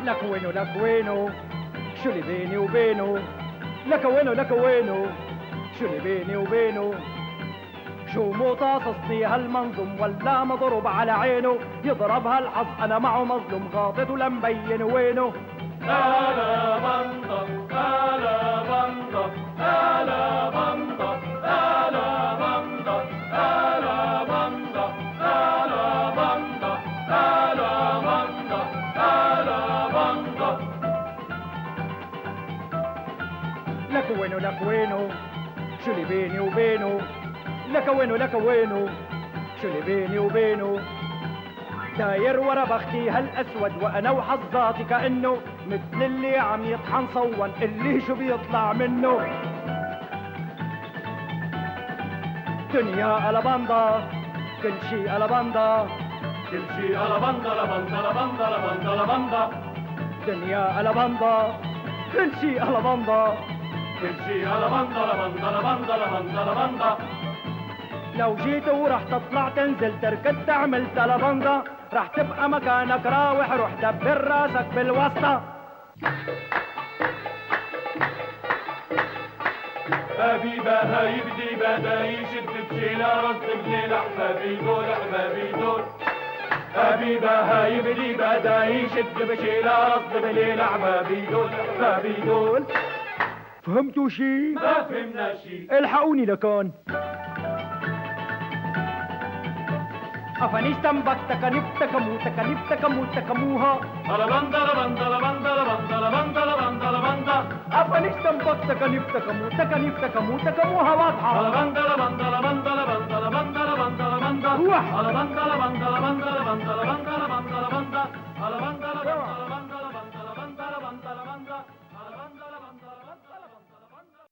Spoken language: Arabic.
لك وينه شو اللي بيني وبينه لك وينه شو اللي بيني وبينه شو مو طاصصني هالمنظم ولا مضرب على عينه يضرب هالحظ انا معه مظلوم غاطت ولا مبين وينه ألا بنطة ألا بنطة ألا بنطة ألا بنطة ألا بنطة ألا بنطة ألا بنطة ألا بنطة لك وينه شو اللي بيني وبينه لك وينه شو اللي بيني وبينه داير ورا بختي هالاسود وانا وحظاتي كانه مثل اللي عم يطحن صون اللي شو بيطلع منه دنيا الباندا كل شي الباندا كل شي الباندا لباندا لباندا لباندا لباندا دنيا الباندا كل شي الباندا كل شي الباندا لباندا لباندا لباندا لباندا لو جيت ورح تطلع تنزل تركض تعمل تلبندا رح تبقى مكانك راوح روح دبر راسك بالوسطى حبيبة هاي بدي بدا يشد بشيلة رص بليل احبابي دول احبابي دول حبيبة هاي بدي بدا يشد بشيلة رص بليل احبابي دول احبابي دول فهمتوا شي؟ ما فهمنا شي الحقوني لكان أفنيستم بكتك نفتك موتك موها لبندا لبندا لبندا لبندا لبندا لبندا لبندا أفنيستم بكتك نفتك موتك موها واضحة لبندا لبندا لبندا لبندا لبندا لبندا لبندا روح لبندا